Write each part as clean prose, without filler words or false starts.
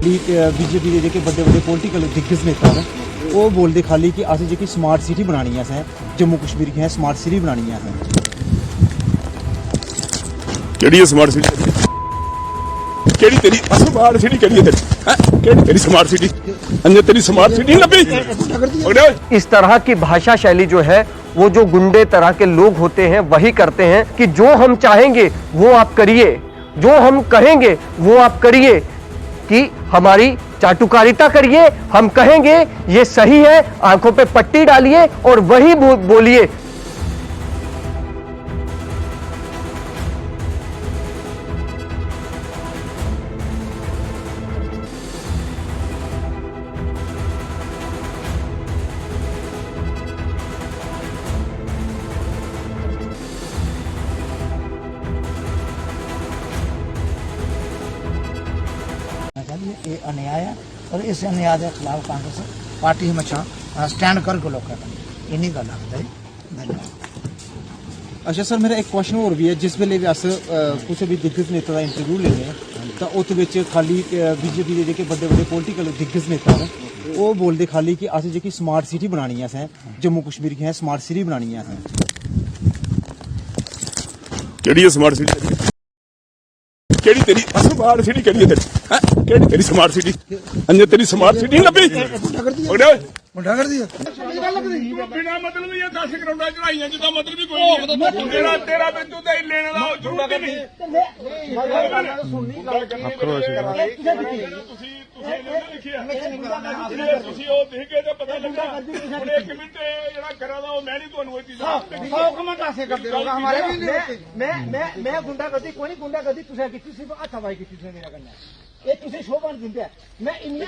BJP के बड़े बड़े पोलिटिकल दिग्गज नेता ने वो बोलते खाली कि असें जेह्की स्मार्ट सिटी बनानी है असें जम्मू कश्मीर की स्मार्ट सिटी बनानी है असें। केड़ी स्मार्ट सिटी केड़ी तेरी स्मार्ट सिटी केड़ी है तेरी केड़ी तेरी स्मार्ट सिटी अन्य तेरी स्मार्ट सिटी लबी। इस तरह की भाषा शैली जो है वो जो गुंडे तरह के लोग होते हैं वही करते हैं कि जो हम चाहेंगे वो आप करिए, जो हम कहेंगे वो आप करिए, कि हमारी चाटुकारिता करिए, हम कहेंगे ये सही है, आंखों पे पट्टी डालिए और वही बोलिए। ये अन्याय है और इस अन्याय के खिलाफ कांग्रेस पार्टी हमेशा स्टैंड करके लोग इन्हीं गल आखदा है। धन्यवाद। अच्छा सर, मेरा एक क्वेश्चन और भी है। जिस वेले भी अस कुछ भी दिग्गज नेता का इंटरव्यू लेने तो उस खाली बीजेपी के बड़े बड़े पोलिटिकल दिग्गज नेता ने वो बोलते खाली कि असें जेह्की स्मार्ट सिटी बनानी है असें जम्मू कश्मीर की स्मार्ट सिटी बनानी है असें। केड़ी स्मार्ट सिटी केड़ी तेरी स्मार्ट सिटी केड़ी है तेरी केड़ी तेरी स्मार्ट सिटी अन्य तेरी स्मार्ट सिटी लबी मुंडा कर दिया बिना मतलब ये 10 करोड़ चढ़ाइयां जिदा मतलब ही कोई नहीं। तेरा बिंदु ते लेने दा झूठ नहीं। ਤੁਸੀਂ ਉਹ ਦੇਖ ਕੇ ਤਾਂ ਪਤਾ ਲੱਗਾ ਹੁਣ 1 ਮਿੰਟ ਜਿਹੜਾ ਕਰਾ ਦਾ ਉਹ ਮੈਂ ਨਹੀਂ ਤੁਹਾਨੂੰ ਇਹ ਚੀਜ਼ 100 कमेंट ऐसे करते रहोगे हमारे भी मैं गुंडागर्दी कोई नहीं गुंडागर्दी तुझे की सिर्फ हथाबाई की तुझे मेरा करना ये तुझे शोभा दिंदे मैं इन्नी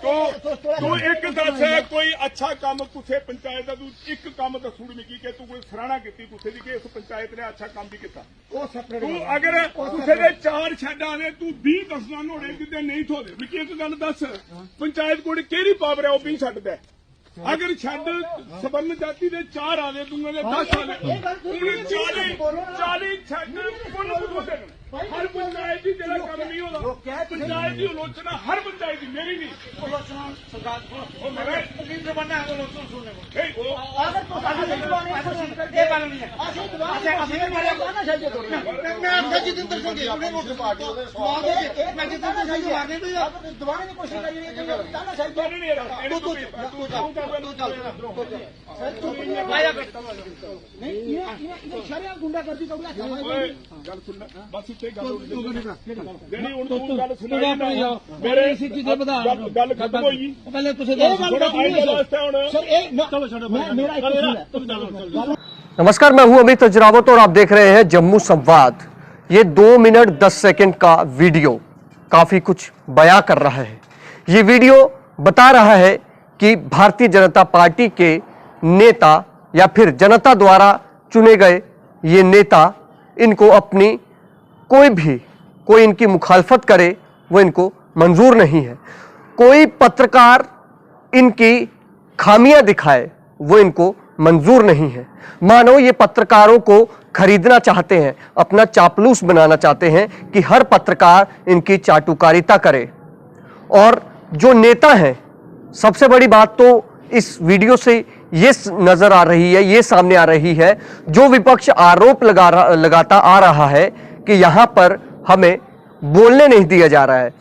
तू एक दस है कोई अच्छा काम कुछ पंचायत का तू एक काम दसूड़ मिगी कि तू कोई सराहना की कुछ की इस पंचायत ने अच्छा काम भी किया। तू अगर कुछ दे 4 शेड आने तू 20 दसना नोड़े कि नहीं थोड़े मिगी एक गल दस पंचायत कोल केड़ी पावर है वह भी छड्ड दे। अगर छड्ड सबन जाति दे 4 आने दूंगा 10 आने 40 छड्ड हर पंचायत की जरा काम नहीं होता। पंचायत की आलोचना हर पंचायत की मेरी नहीं गुंडागर्दी बस मेरे गल खत्म होगी नमस्कार, मैं हूं अमित अजरावत और आप देख रहे हैं जम्मू संवाद। ये 2 मिनट 10 सेकंड का वीडियो काफी कुछ बयां कर रहा है। ये वीडियो बता रहा है कि भारतीय जनता पार्टी के नेता या फिर जनता द्वारा चुने गए ये नेता, इनको अपनी कोई इनकी मुखालफत करे वो इनको मंजूर नहीं है। कोई पत्रकार इनकी खामियां दिखाए वो इनको मंजूर नहीं है। मानो ये पत्रकारों को खरीदना चाहते हैं, अपना चापलूस बनाना चाहते हैं कि हर पत्रकार इनकी चाटुकारिता करे। और जो नेता हैं, सबसे बड़ी बात तो इस वीडियो से ये नजर आ रही है, ये सामने आ रही है, जो विपक्ष आरोप लगाता आ रहा है कि यहां पर हमें बोलने नहीं दिया जा रहा है।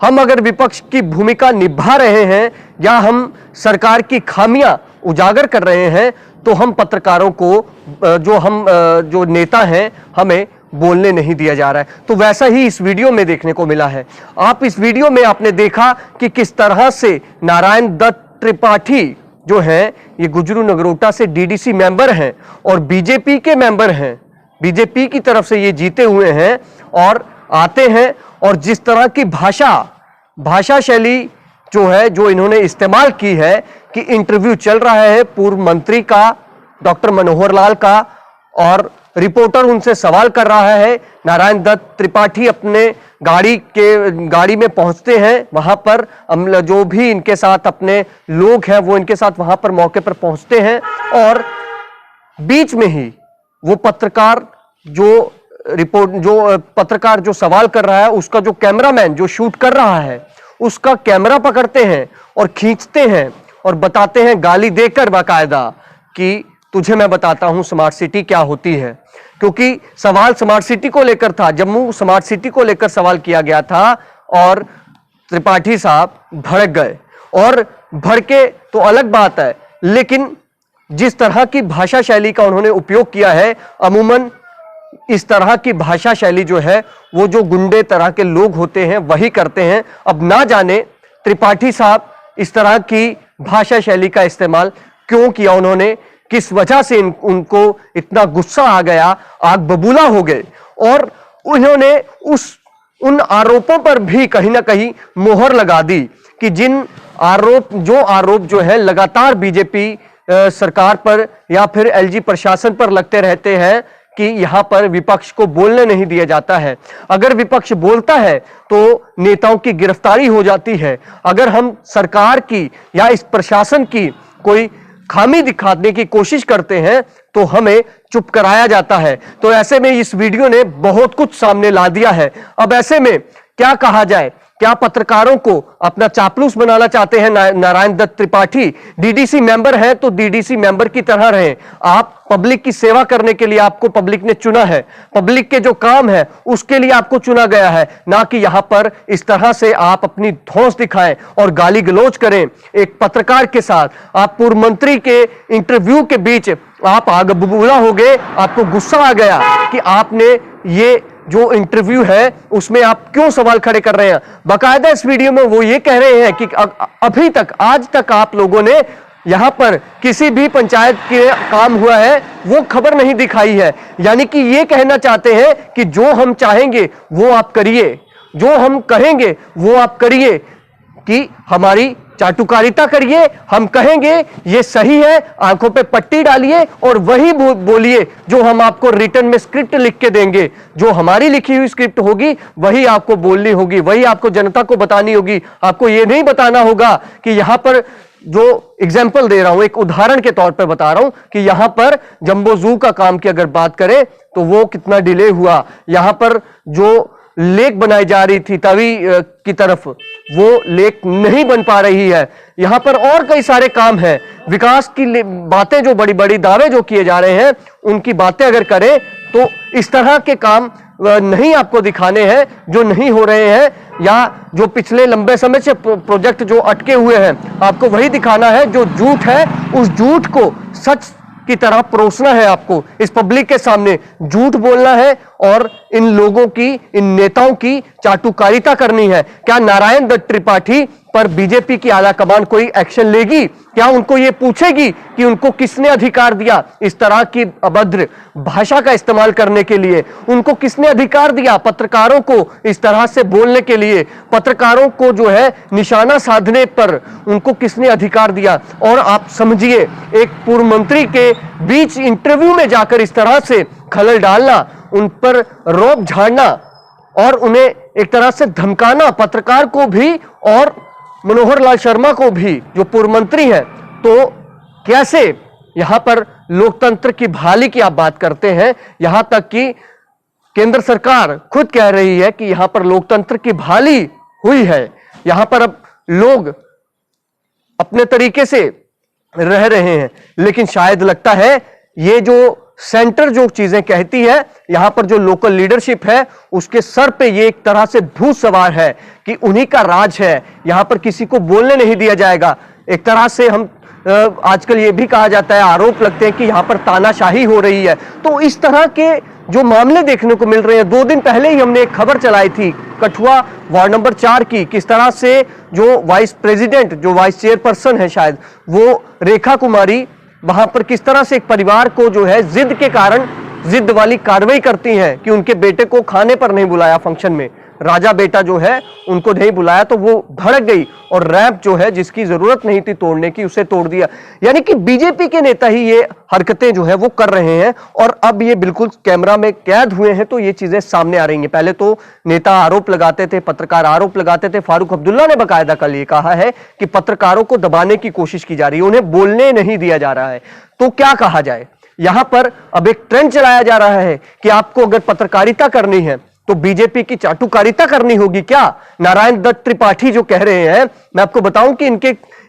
हम अगर विपक्ष की भूमिका निभा रहे हैं या हम सरकार की खामियां उजागर कर रहे हैं तो हम पत्रकारों को जो नेता हैं हमें बोलने नहीं दिया जा रहा है। तो वैसा ही इस वीडियो में देखने को मिला है। आप इस वीडियो में आपने देखा कि किस तरह से नारायण दत्त त्रिपाठी जो हैं ये गुजरू नगरोटा से डीडीसी मेंबर हैं और बीजेपी के मेंबर हैं, बीजेपी की तरफ से ये जीते हुए हैं और आते हैं और जिस तरह की भाषा शैली जो है जो इन्होंने इस्तेमाल की है कि इंटरव्यू चल रहा है पूर्व मंत्री का, डॉक्टर मनोहर लाल का, और रिपोर्टर उनसे सवाल कर रहा है। नारायण दत्त त्रिपाठी अपने गाड़ी में पहुंचते हैं, वहां पर जो भी इनके साथ अपने लोग हैं वो इनके साथ वहां पर मौके पर पहुंचते हैं और बीच में ही वो पत्रकार जो सवाल कर रहा है उसका जो कैमरामैन जो शूट कर रहा है उसका कैमरा पकड़ते हैं और खींचते हैं और बताते हैं गाली देकर बाकायदा कि तुझे मैं बताता हूं स्मार्ट सिटी क्या होती है। क्योंकि सवाल स्मार्ट सिटी को लेकर था, जम्मू स्मार्ट सिटी को लेकर सवाल किया गया था और त्रिपाठी साहब भड़क गए। और भड़के तो अलग बात है, लेकिन जिस तरह की भाषा शैली का उन्होंने उपयोग किया है, अमूमन इस तरह की भाषा शैली जो है वो जो गुंडे तरह के लोग होते हैं वही करते हैं। अब ना जाने त्रिपाठी साहब इस तरह की भाषा शैली का इस्तेमाल क्यों किया उन्होंने, किस वजह से उनको इतना गुस्सा आ गया, आग बबूला हो गए और उन्होंने उन आरोपों पर भी कहीं ना कहीं मोहर लगा दी कि जो आरोप जो है लगातार बीजेपी सरकार पर या फिर एलजी प्रशासन पर लगते रहते हैं कि यहां पर विपक्ष को बोलने नहीं दिया जाता है। अगर विपक्ष बोलता है तो नेताओं की गिरफ्तारी हो जाती है। अगर हम सरकार की या इस प्रशासन की कोई खामी दिखाने की कोशिश करते हैं तो हमें चुप कराया जाता है। तो ऐसे में इस वीडियो ने बहुत कुछ सामने ला दिया है। अब ऐसे में क्या कहा जाए, क्या पत्रकारों को अपना चापलूस बनाना चाहते हैं नारायण दत्त त्रिपाठी? डीडीसी मेंबर है तो डीडीसी मेंबर की तरह रहें। आप पब्लिक की सेवा करने के लिए आपको पब्लिक ने चुना है, पब्लिक के जो काम है उसके लिए आपको चुना गया है, ना कि यहां पर इस तरह से आप अपनी धौंस दिखाएं और गाली गलौज करें एक पत्रकार के साथ। आप पूर्व मंत्री के इंटरव्यू के बीच आप आग बबूला हो गए, आपको गुस्सा आ गया कि आपने ये जो इंटरव्यू है उसमें आप क्यों सवाल खड़े कर रहे हैं। बाकायदा इस वीडियो में वो ये कह रहे हैं कि अभी तक, आज तक आप लोगों ने यहां पर किसी भी पंचायत के काम हुआ है वो खबर नहीं दिखाई है। यानी कि ये कहना चाहते हैं कि जो हम चाहेंगे वो आप करिए, जो हम कहेंगे वो आप करिए, कि हमारी चाटुकारिता करिए, हम कहेंगे ये सही है, आंखों पे पट्टी डालिए और वही बोलिए जो हम आपको रिटर्न में स्क्रिप्ट लिख के देंगे। जो हमारी लिखी हुई स्क्रिप्ट होगी वही आपको बोलनी होगी, वही आपको जनता को बतानी होगी। आपको ये नहीं बताना होगा कि यहां पर, जो एग्जाम्पल दे रहा हूं, एक उदाहरण के तौर पर बता रहा हूं कि यहां पर जंबो जू का काम की अगर बात करें तो वो कितना डिले हुआ। यहां पर जो लेक बनाई जा रही थी तवी की तरफ, वो लेक नहीं बन पा रही है। यहां पर और कई सारे काम हैं, विकास की बातें, जो बड़ी बड़ी दावे जो किए जा रहे हैं उनकी बातें अगर करें तो इस तरह के काम नहीं आपको दिखाने हैं जो नहीं हो रहे हैं, या जो पिछले लंबे समय से प्रोजेक्ट जो अटके हुए हैं आपको वही दिखाना है। जो झूठ है उस झूठ को सच की तरह परोसना है, आपको इस पब्लिक के सामने झूठ बोलना है और इन लोगों की, इन नेताओं की चाटुकारिता करनी है। क्या नारायण दत्त त्रिपाठी पर बीजेपी की आला कमान कोई एक्शन लेगी? क्या उनको यह पूछेगी कि उनको किसने अधिकार दिया इस तरह की अभद्र भाषा का इस्तेमाल करने के लिए? उनको किसने अधिकार दिया पत्रकारों को इस तरह से बोलने के लिए? पत्रकारों को जो है निशाना साधने पर उनको किसने अधिकार दिया? और आप समझिए, एक पूर्व मंत्री के बीच इंटरव्यू में जाकर इस तरह से खलल डालना, उन पर रौब झाड़ना और उन्हें एक तरह से धमकाना, पत्रकार को भी और मनोहर लाल शर्मा को भी जो पूर्व मंत्री हैं, तो कैसे यहां पर लोकतंत्र की बहाली की आप बात करते हैं? यहां तक कि केंद्र सरकार खुद कह रही है कि यहां पर लोकतंत्र की बहाली हुई है, यहां पर अब लोग अपने तरीके से रह रहे हैं। लेकिन शायद लगता है ये जो सेंटर जो चीजें कहती है, यहां पर जो लोकल लीडरशिप है उसके सर पे ये एक तरह से भूत सवार है कि उन्हीं का राज है, यहां पर किसी को बोलने नहीं दिया जाएगा। एक तरह से हम आजकल ये भी कहा जाता है, आरोप लगते हैं कि यहां पर तानाशाही हो रही है। तो इस तरह के जो मामले देखने को मिल रहे हैं, 2 दिन पहले ही हमने एक खबर चलाई थी कठुआ वार्ड नंबर 4 की, किस तरह से जो वाइस प्रेसिडेंट, जो वाइस चेयरपर्सन है शायद, वो रेखा कुमारी, वहां पर किस तरह से एक परिवार को जो है जिद के कारण जिद वाली कार्रवाई करती हैं कि उनके बेटे को खाने पर नहीं बुलाया, फंक्शन में राजा बेटा जो है उनको नहीं बुलाया, तो वो भड़क गई और रैंप जो है जिसकी जरूरत नहीं थी तोड़ने की, उसे तोड़ दिया। यानी कि बीजेपी के नेता ही ये हरकतें जो है वो कर रहे हैं और अब ये बिल्कुल कैमरा में कैद हुए हैं, तो ये चीजें सामने आ रही हैं। पहले तो नेता आरोप लगाते थे, पत्रकार आरोप लगाते थे। फारूक अब्दुल्ला ने बाकायदा कल ये कहा है कि पत्रकारों को दबाने की कोशिश की जा रही है, उन्हें बोलने नहीं दिया जा रहा है। तो क्या कहा जाए, यहां पर अब एक ट्रेंड चलाया जा रहा है कि आपको अगर पत्रकारिता करनी है तो बीजेपी की चाटुकारिता करनी होगी क्या? नारायण दत्त त्रिपाठी जो कह रहे हैं, मैं आपको बताऊं कि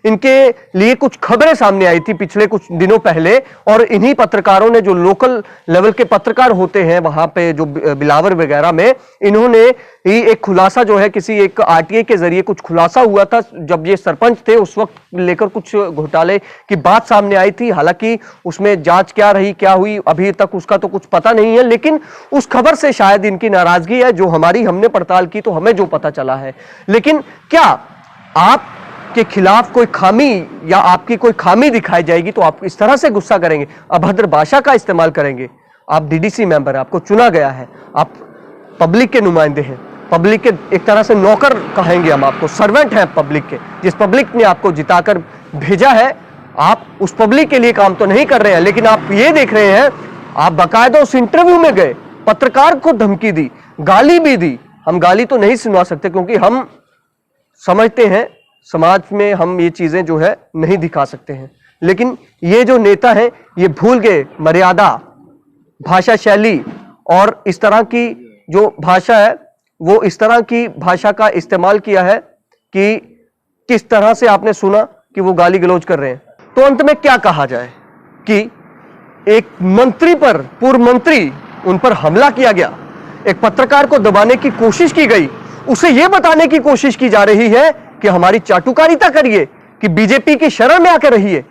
इनके लिए कुछ खबरें सामने आई थी पिछले कुछ दिनों पहले, और इन्हीं पत्रकारों ने, जो लोकल लेवल के पत्रकार होते हैं वहां पे, जो बिलावर वगैरह में, इन्होंने ही एक खुलासा जो है किसी एक आरटीआई के जरिए कुछ खुलासा हुआ था जब ये सरपंच थे, उस वक्त लेकर कुछ घोटाले की बात सामने आई थी। हालांकि उसमें जांच क्या रही, क्या हुई, अभी तक उसका तो कुछ पता नहीं है, लेकिन उस खबर से शायद इनकी नाराजगी है, जो हमने पड़ताल की तो हमें जो पता चला है। लेकिन क्या आप के खिलाफ कोई खामी या आपकी कोई खामी दिखाई जाएगी तो आप इस तरह से गुस्सा करेंगे, अभद्र भाषा का इस्तेमाल करेंगे? आप डीडीसी मेंबर हैं, आपको चुना गया है, आप पब्लिक के नुमाइंदे हैं, पब्लिक के एक तरह से नौकर कहेंगे हम आपको, सर्वेंट हैं पब्लिक के। जिस पब्लिक ने आपको जिताकर भेजा है, आप उस पब्लिक के लिए काम तो नहीं कर रहे हैं, लेकिन आप ये देख रहे हैं, आप बाकायदा उस इंटरव्यू में गए, पत्रकार को धमकी दी, गाली भी दी। हम गाली तो नहीं सुनवा सकते क्योंकि हम समझते हैं समाज में हम ये चीजें जो है नहीं दिखा सकते हैं, लेकिन ये जो नेता है ये भूल गए मर्यादा, भाषा शैली, और इस तरह की जो भाषा है वो इस तरह की भाषा का इस्तेमाल किया है कि किस तरह से आपने सुना कि वो गाली गलौज कर रहे हैं। तो अंत में क्या कहा जाए कि एक मंत्री पर, पूर्व मंत्री, उन पर हमला किया गया, एक पत्रकार को दबाने की कोशिश की गई, उसे यह बताने की कोशिश की जा रही है कि हमारी चाटुकारिता करिए, कि बीजेपी की शरण में आकर रहिए।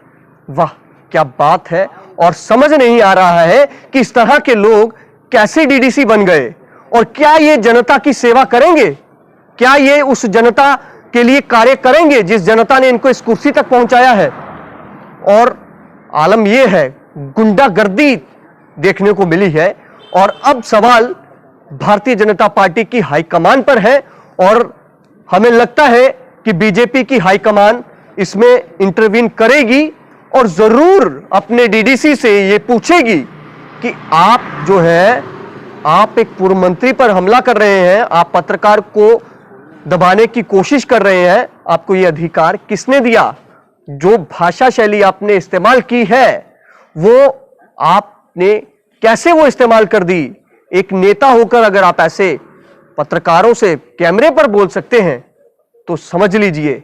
वाह क्या बात है। और समझ नहीं आ रहा है कि इस तरह के लोग कैसे डीडीसी बन गए, और क्या ये जनता की सेवा करेंगे? क्या ये उस जनता के लिए कार्य करेंगे जिस जनता ने इनको इस कुर्सी तक पहुंचाया है? और आलम यह है, गुंडागर्दी देखने को मिली है, और अब सवाल भारतीय जनता पार्टी की हाईकमान पर है, और हमें लगता है कि बीजेपी की हाईकमान इसमें इंटरवीन करेगी और जरूर अपने डीडीसी से ये पूछेगी कि आप जो है, आप एक पूर्व मंत्री पर हमला कर रहे हैं, आप पत्रकार को दबाने की कोशिश कर रहे हैं, आपको ये अधिकार किसने दिया? जो भाषा शैली आपने इस्तेमाल की है वो आपने कैसे वो इस्तेमाल कर दी? एक नेता होकर अगर आप ऐसे पत्रकारों से कैमरे पर बोल सकते हैं तो समझ लीजिए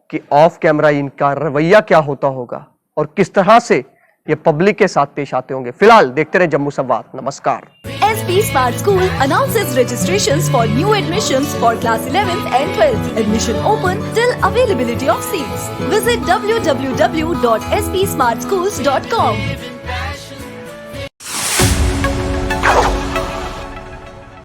कि ऑफ कैमरा इनका रवैया क्या होता होगा और किस तरह से ये पब्लिक के साथ पेश आते होंगे। फिलहाल देखते रहे जम्मू संवाद। नमस्कार। SP Smart School announces registrations for new admissions for class 11th and 12th. Admission open till availability of seats. Visit www.spsmartschools.com.